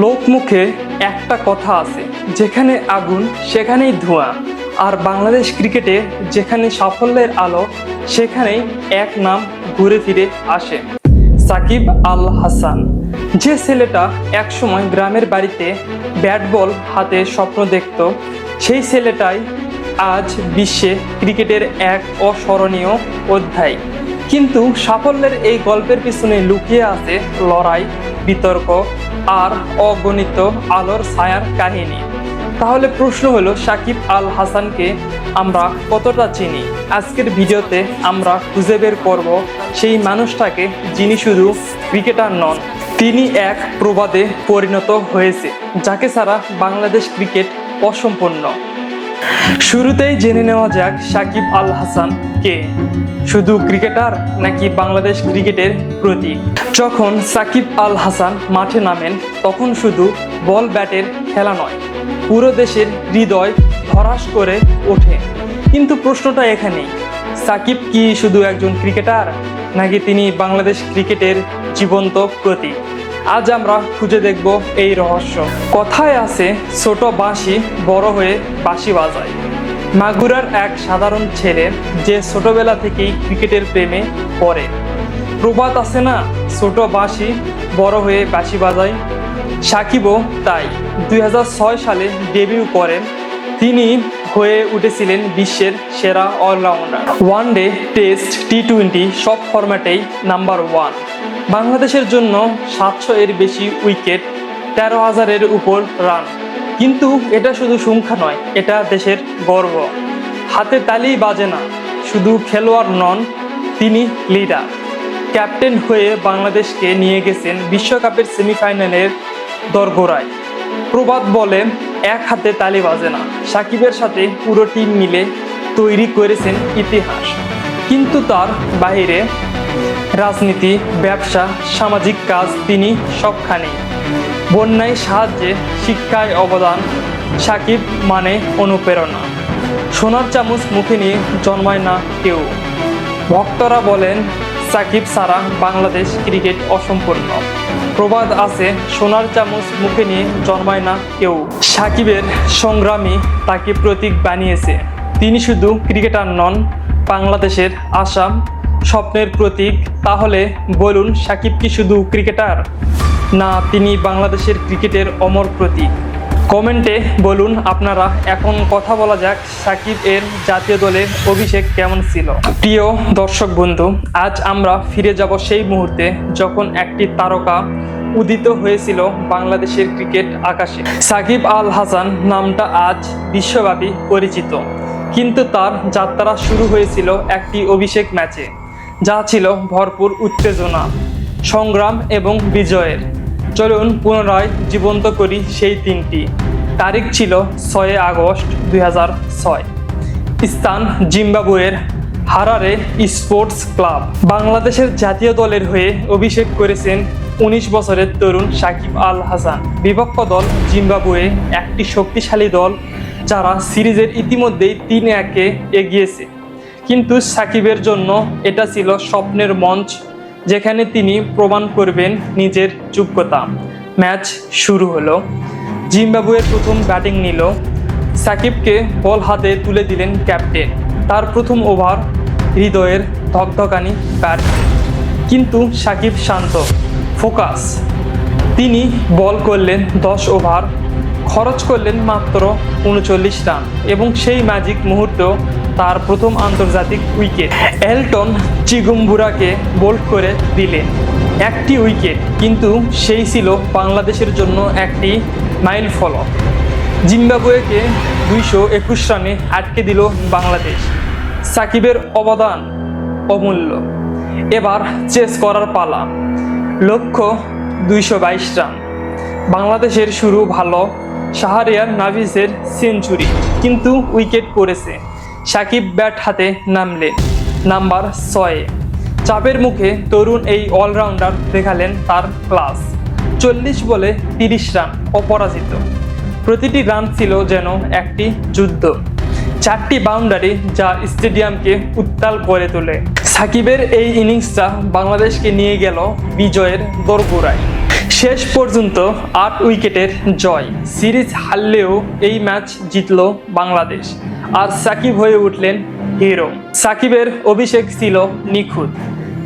লোকমুখে একটা কথা আছে, যেখানে আগুন সেখানেই ধোঁয়া। আর বাংলাদেশ ক্রিকেটে যেখানে সাফল্যের আলো সেখানেই এক নাম ঘুরে ফিরে আসে, সাকিব আল হাসান। যে ছেলেটা একসময় গ্রামের বাড়িতে ব্যাট বল হাতে স্বপ্ন দেখত, সেই ছেলেটাই আজ বিশ্বে ক্রিকেটের এক অস্মরণীয় অধ্যায়। কিন্তু সাফল্যের এই গল্পের পিছনে লুকিয়ে আছে লড়াই, বিতর্ক আর অগণিত আলোর ছায়ার কাহিনী। তাহলে প্রশ্ন হলো, সাকিব আল হাসানকে আমরা কতটা চিনি? আজকের ভিডিওতে আমরা খুঁজে বের করব সেই মানুষটাকে যিনি শুধু ক্রিকেটার নন, তিনি এক প্রবাদে পরিণত হয়েছে, যাকে ছাড়া বাংলাদেশ ক্রিকেট অসম্পূর্ণ। শুরুতেই জেনে নেওয়া যাক, সাকিব আল হাসান কে? শুধু ক্রিকেটার নাকি বাংলাদেশ ক্রিকেটের প্রতীক? যখন সাকিব আল হাসান মাঠে নামেন, তখন শুধু বল ব্যাটের খেলা নয়, পুরো দেশের হৃদয় ধড়াস করে ওঠে। কিন্তু প্রশ্নটা এখানেই, সাকিব কি শুধু একজন ক্রিকেটার নাকি তিনি বাংলাদেশ ক্রিকেটের জীবন্ত প্রতীক? আজ আমরা খুঁজে দেখব এই রহস্য। কথায় আছে, ছোট বাঁশি বড় হয়ে বাঁশি বাজায়। মাগুরার এক সাধারণ ছেলে যে ছোটবেলা থেকেই ক্রিকেটের প্রেমে পড়ে। প্রবাদ আছে না, ছোট বাঁশি বড় হয়ে বাঁশি বাজায়। সাকিবও তাই। 2006 সালে ডেবিউ করেন। তিনি হয়ে উঠেছিলেন বিশ্বের সেরা অলরাউন্ডার। ওয়ানডে, টেস্ট, টি-20 সব ফরম্যাটেই নাম্বার 1। বাংলাদেশের জন্য 700 এর বেশি উইকেট, 13,000-এর উপর রান। কিন্তু এটা শুধু সংখ্যা নয়, এটা দেশের গর্ব। হাতে তালি বাজে না, শুধু খেলোয়াড় নন, তিনি লিডার। ক্যাপ্টেন হয়ে বাংলাদেশকে নিয়ে গেছেন বিশ্বকাপের সেমিফাইনালের দোরগোড়ায়। প্রবাদ বলে, এক হাতে তালি বাজে না। সাকিবের সাথে পুরো টিম মিলে তৈরি করেছেন ইতিহাস। কিন্তু তার বাইরে রাজনীতি, ব্যবসা, সামাজিক কাজ, তিনি সবখানেই। বন্যায় সাহায্যে, শিক্ষায় অবদান। সাকিব মানে অনুপ্রেরণা। সোনার চামচ মুখে নিয়ে জন্মায় না কেউ। ভক্তরা বলেন, সাকিব ছাড়া বাংলাদেশ ক্রিকেট অসম্পূর্ণ। প্রবাদ আছে, সোনার চামচ মুখে নিয়ে জন্মায় না কেউ। সাকিবের সংগ্রামী তাকে প্রতীক বানিয়েছে। তিনি শুধু ক্রিকেটার নন, বাংলাদেশের আশা, স্বপ্নের প্রতীক। তাহলে বলুন, সাকিব কি শুধু ক্রিকেটার, না তিনি বাংলাদেশের ক্রিকেটের অমর প্রতীক? কমেন্টে বলুন আপনারা। এখন কথা বলা যাক, সাকিব এর জাতীয় দলে অভিষেক কেমন ছিল? প্রিয় দর্শক বন্ধু, আজ আমরা ফিরে যাব সেই মুহূর্তে যখন একটি তারকা উদিত হয়েছিল বাংলাদেশের ক্রিকেট আকাশে। সাকিব আল হাসান নামটা আজ বিশ্বব্যাপী পরিচিত, কিন্তু তার যাত্রা শুরু হয়েছিল একটি অভিষেক ম্যাচে, যা ছিল ভরপুর উত্তেজনা, সংগ্রাম এবং বিজয়ের। চলুন পুনরায় জীবন্ত করি সেই দিনটি। তারিখ ছিল 6 আগস্ট 2006। স্থান জিম্বাবুয়ের হারারে স্পোর্টস ক্লাব। বাংলাদেশের জাতীয় দলের হয়ে অভিষেক করেছেন 19 বছরের তরুণ সাকিব আল হাসান। বিপক্ষ দল জিম্বাবুয়ে, একটি শক্তিশালী দল যারা সিরিজের ইতিমধ্যেই 3-1-এ এগিয়েছে। কিন্তু সাকিবের জন্য এটা ছিল স্বপ্নের মঞ্চ, যেখানে তিনি প্রমাণ করবেন নিজের যোগ্যতা। ম্যাচ শুরু হলো। জিম্বাবুয়ের প্রথম ব্যাটিং নিল। সাকিবকে বল হাতে তুলে দিলেন ক্যাপ্টেন। তার প্রথম ওভার, হৃদয়ের ধকধকানি ব্যাট। কিন্তু সাকিব শান্ত, ফোকাস। তিনি বল করলেন 10 ওভার, খরচ করলেন মাত্র 39 রান, এবং সেই ম্যাজিক মুহূর্ত তার প্রথম আন্তর্জাতিক উইকেট। এলটন চিগুম্বুরাকে বোল্ড করে দিলেন একটি উইকেট, কিন্তু সেই ছিল বাংলাদেশের জন্য একটি মাইল ফলক। জিম্বাবুয়েকে 221 রানে আটকে দিল বাংলাদেশ। সাকিবের অবদান অমূল্য। এবার চেস করার পালা। লক্ষ্য 222 রান। বাংলাদেশের শুরু ভালো, শাহরিয়ার নাভিসের সেঞ্চুরি, কিন্তু উইকেট পড়েছে। সাকিব ব্যাট হাতে নামলেন নাম্বার 6। চাপের মুখে তরুণ এই অলরাউন্ডার দেখালেন তার ক্লাস। 40 বলে 30 রান, অপরাজিত। প্রতিটি রান ছিল যেন একটি যুদ্ধ। 4টি বাউন্ডারি, যা স্টেডিয়ামকে উত্তাল করে তোলে। সাকিবের এই ইনিংসটা বাংলাদেশকে নিয়ে গেল বিজয়ের দোরগোড়ায়। শেষ পর্যন্ত 8 উইকেটের জয়। সিরিজ হারলেও এই ম্যাচ জিতল বাংলাদেশ, আর সাকিব হয়ে উঠলেন হিরো। সাকিবের অভিষেক ছিল নিখুঁত,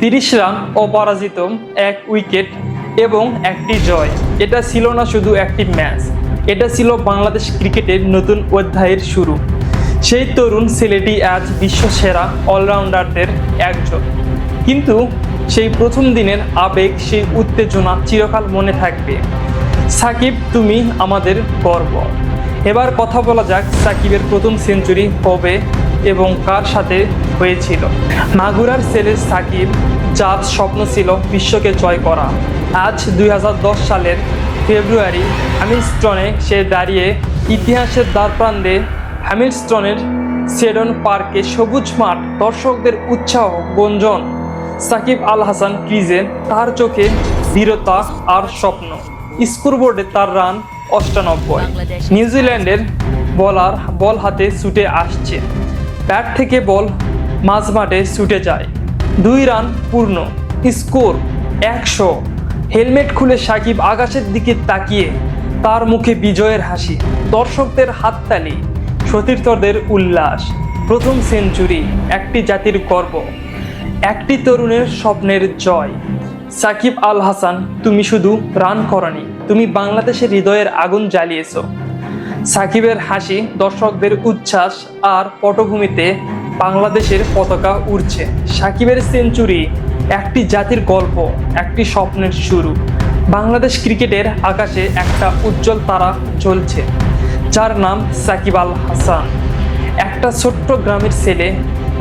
30 রান, অপরাজিত 1 উইকেট এবং একটি জয়। এটা ছিল না শুধু একটি ম্যাচ, এটা ছিল বাংলাদেশ ক্রিকেটের নতুন অধ্যায়ের শুরু। সেই তরুণ ছেলেটি আজ বিশ্বসেরা অলরাউন্ডারদের একজন, কিন্তু সেই প্রথম দিনের আবেগ, সেই উত্তেজনা চিরকাল মনে থাকবে। সাকিব, তুমি আমাদের গর্ব। এবার কথা বলা যাক সাকিবের প্রথম সেঞ্চুরি কবে এবং কার সাথে হয়েছিল। মাগুরার ছেলে সাকিব, যার স্বপ্ন ছিল বিশ্বকে জয় করা, আজ 2010 সালের ফেব্রুয়ারি হ্যামিলটনে সে দাঁড়িয়ে ইতিহাসের দ্বারপ্রান্তে। হ্যামিলটনের সেডন পার্কে সবুজ মাঠ, দর্শকদের উৎসাহ গুঞ্জন। সাকিব আল হাসান ক্রিজে, তার চোখে দৃঢ়তা আর স্বপ্ন। স্কোরবোর্ডে তার রান 98। নিউজিল্যান্ডের বলার বল হাতে ছুটে আসছে, ব্যাট থেকে বল মাঝমাঠে ছুটে যায়, 2 রান পূর্ণ, স্কোর 100। হেলমেট খুলে সাকিব আকাশের দিকে তাকিয়ে, তার মুখে বিজয়ের হাসি, দর্শকদের হাততালি, সতীর্থদের উল্লাস। প্রথম সেঞ্চুরি, একটি জাতির গর্ব, একটি তরুণের স্বপ্নের জয়। সাকিব আল হাসান, তুমি শুধু রান করনি, তুমি বাংলাদেশের হৃদয়ের আগুন জ্বালিয়েছ। সাকিবের হাসি, দর্শকদের উচ্ছ্বাস, আর পটভূমিতে বাংলাদেশের পতাকা উড়ছে। সাকিবের সেঞ্চুরি একটি জাতির গল্প, একটি স্বপ্নের শুরু। বাংলাদেশ ক্রিকেটের আকাশে একটা উজ্জ্বল তারা জ্বলছে, যার নাম সাকিব আল হাসান। একটা ছোট্ট গ্রামের ছেলে,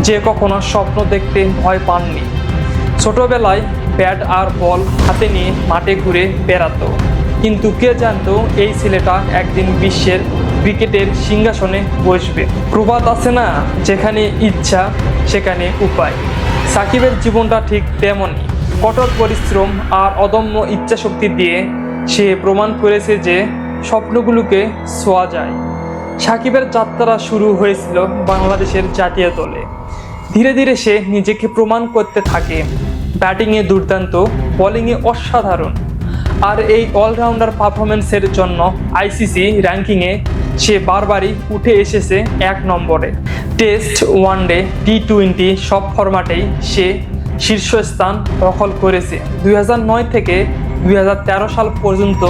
যে কখনো স্বপ্ন দেখতে ভয় পাননি। ছোটবেলায় ব্যাট আর বল হাতে নিয়ে মাঠে ঘুরে বেড়াতো, কিন্তু কে জানতো এই ছেলেটা একদিন বিশ্বের ক্রিকেটের সিংহাসনে বসবে। প্রবাদ আছে না, যেখানে ইচ্ছা সেখানে উপায়। সাকিবের জীবনটা ঠিক তেমনই। কঠোর পরিশ্রম আর অদম্য ইচ্ছাশক্তি দিয়ে সে প্রমাণ করেছে যে স্বপ্নগুলোকে ছোঁয়া যায়। সাকিবের যাত্রা শুরু হয়েছিল বাংলাদেশের জাতীয় দলে। ধীরে ধীরে সে নিজেকে প্রমাণ করতে থাকে। ব্যাটিংয়ে দুর্দান্ত, বোলিংয়ে অসাধারণ, আর এই অলরাউন্ডার পারফরমেন্সের জন্য আইসিসি র্যাঙ্কিংয়ে সে বারবারই উঠে এসেছে 1 নম্বরে। টেস্ট, ওয়ানডে, টি20 সব ফরম্যাটেই সে শীর্ষস্থান দখল করেছে। 2009 থেকে 2013 সাল পর্যন্ত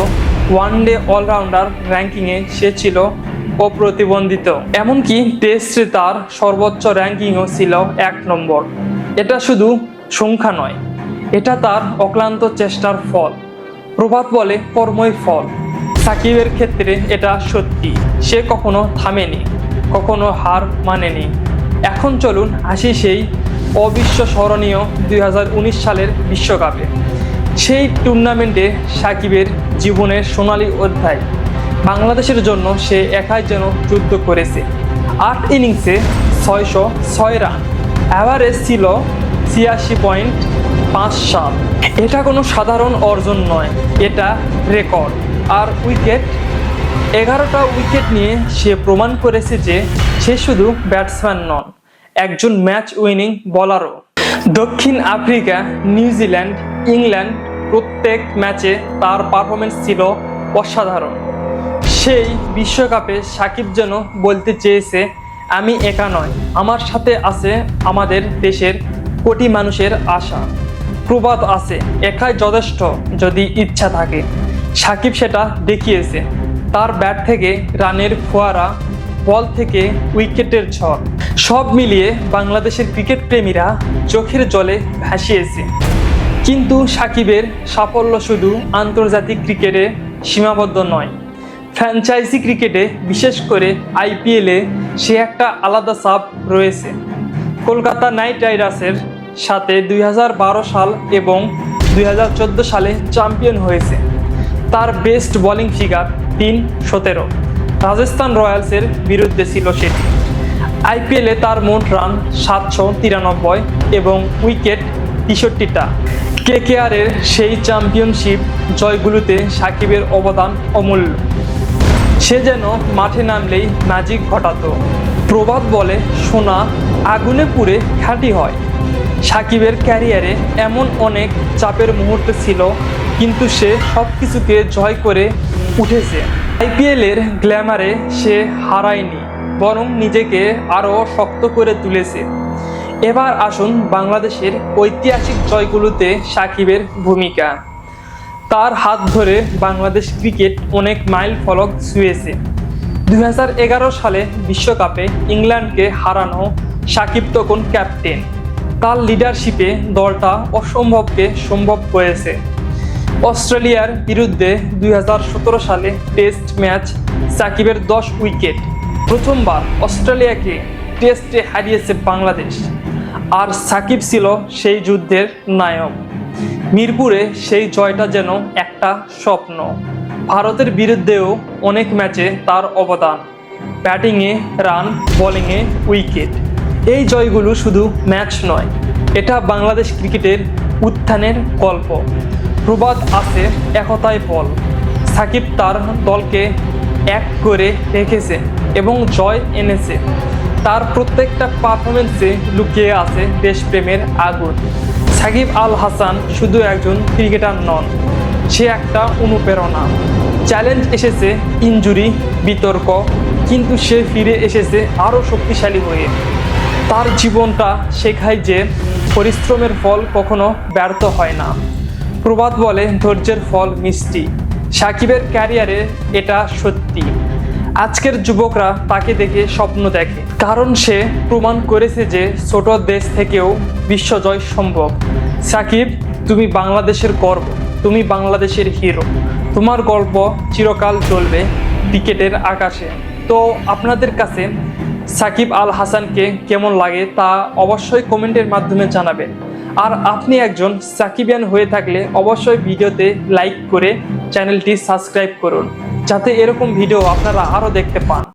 ওয়ানডে অলরাউন্ডার র্যাঙ্কিংয়ে সে ছিল অপ্রতিবন্ধিত। এমনকি টেস্টে তার সর্বোচ্চ র্যাঙ্কিংও ছিল 1 নম্বর। এটা শুধু সংখ্যা নয়, এটা তার অক্লান্ত চেষ্টার ফল। প্রবাদ বলে কর্মই ফল। সাকিবের ক্ষেত্রে এটা সত্যি। সে কখনো থামেনি, কখনো হার মানেনি। এখন চলুন আসি সেই অবিস্মরণীয় 2019 সালের বিশ্বকাপে। সেই টুর্নামেন্টে সাকিবের জীবনের সোনালী অধ্যায়। বাংলাদেশের জন্য সে একাই যেন যুদ্ধ করেছে। 8 ইনিংসে 606 রান, অ্যাভারেজ ছিল 86.57। এটা কোনো সাধারণ অর্জন নয়, এটা রেকর্ড। আর উইকেট, 11টা উইকেট নিয়ে সে প্রমাণ করেছে যে সে শুধু ব্যাটসম্যান নন, একজন ম্যাচ উইনিং বোলারও। দক্ষিণ আফ্রিকা, নিউজিল্যান্ড, ইংল্যান্ড, প্রত্যেক ম্যাচে তার পারফরমেন্স ছিল অসাধারণ। সেই বিশ্বকাপে সাকিব যেন বলতে চেয়েছে, আমি একা নয়, আমার সাথে আছে আমাদের দেশের কোটি মানুষের আশা। প্রবাদ আছে, একাই যথেষ্ট যদি ইচ্ছা থাকে। সাকিব সেটা দেখিয়েছে। তার ব্যাট থেকে রানের ফোয়ারা, বল থেকে উইকেটের ঝড়, সব মিলিয়ে বাংলাদেশের ক্রিকেট প্রেমীরা চোখের জলে ভাসিয়েছে। কিন্তু সাকিবের সাফল্য শুধু আন্তর্জাতিক ক্রিকেটে সীমাবদ্ধ নয়, ফ্র্যাঞ্চাইজি ক্রিকেটে, বিশেষ করে আইপিএলে সে একটা আলাদা ছাপ রয়েছে। কলকাতা নাইট রাইডার্সের সাথে 2012 সাল এবং 2014 সালে চ্যাম্পিয়ন হয়েছে। তার বেস্ট বোলিং ফিগার 317। রাজস্থান রয়্যালসের বিরুদ্ধে ছিল সেটি। আইপিএলে তার মোট রান 793 এবং উইকেট 63টা। কেকেআরের সেই চ্যাম্পিয়নশিপ জয়গুলোতে সাকিবের অবদান অমূল্য। সে যেন মাঠে নামলেই ম্যাজিক ঘটাতো। প্রবাদ বলে, সোনা আগুনে পুড়ে খাঁটি হয়। সাকিবের ক্যারিয়ারে এমন অনেক চাপের মুহূর্ত ছিল, কিন্তু সে সবকিছুকে জয় করে উঠেছে। আইপিএলের গ্ল্যামারে সে হারায়নি, বরং নিজেকে আরও শক্ত করে তুলেছে। এবার আসুন বাংলাদেশের ঐতিহাসিক জয়গুলোতে সাকিবের ভূমিকা। তার হাত ধরে বাংলাদেশ ক্রিকেট অনেক মাইল ফলক ছুঁয়েছে। 2011 সালে বিশ্বকাপে ইংল্যান্ডকে হারানো সাকিব তখন ক্যাপ্টেন। তার লিডারশিপে দলটা অসম্ভবকে সম্ভব করেছে। অস্ট্রেলিয়ার বিরুদ্ধে 2017 সালে টেস্ট ম্যাচ সাকিবের 10 উইকেট। প্রথমবার অস্ট্রেলিয়াকে টেস্টে হারিয়েছে বাংলাদেশ, আর সাকিব ছিল সেই যুদ্ধের নায়ক। মিরপুরে সেই জয়টা যেন একটা স্বপ্ন। ভারতের বিরুদ্ধেও অনেক ম্যাচে তার অবদান, ব্যাটিংয়ে রান, বোলিংয়ে উইকেট। এই জয়গুলো শুধু ম্যাচ নয়, এটা বাংলাদেশ ক্রিকেটের উত্থানের গল্প। প্রবাদ আছে, একতাই বল। সাকিব তার দলকে এক করে রেখেছে এবং জয় এনেছে। তার প্রত্যেকটা পারফরমেন্সে লুকিয়ে আছে দেশপ্রেমের আগুন। সাকিব আল হাসান শুধু একজন ক্রিকেটার নন, সে একটা অনুপ্রেরণা। চ্যালেঞ্জ এসেছে, ইনজুরি, বিতর্ক, কিন্তু সে ফিরে এসেছে আরও শক্তিশালী হয়ে। তার জীবনটা শেখায় যে পরিশ্রমের ফল কখনো ব্যর্থ হয় না। প্রবাদ বলে, ধৈর্যের ফল মিষ্টি। সাকিবের ক্যারিয়ারে এটা সত্যি। আজকের যুবকরা তাকে দেখে স্বপ্ন দেখে, কারণ সে প্রমাণ করেছে যে ছোট দেশ থেকেও বিশ্বজয় সম্ভব। সাকিব, তুমি বাংলাদেশের গর্ব, তুমি বাংলাদেশের হিরো। তোমার গল্প চিরকাল চলবে ক্রিকেটের আকাশে। তো আপনাদের কাছে সাকিব আল হাসানকে কেমন লাগে তা অবশ্যই কমেন্টের মাধ্যমে জানাবেন। আর আপনি একজন সাকিবিয়ান হয়ে থাকলে অবশ্যই ভিডিওতে লাইক করে চ্যানেলটি সাবস্ক্রাইব করুন, যাতে এরকম ভিডিও আপনারা আরও দেখতে পান।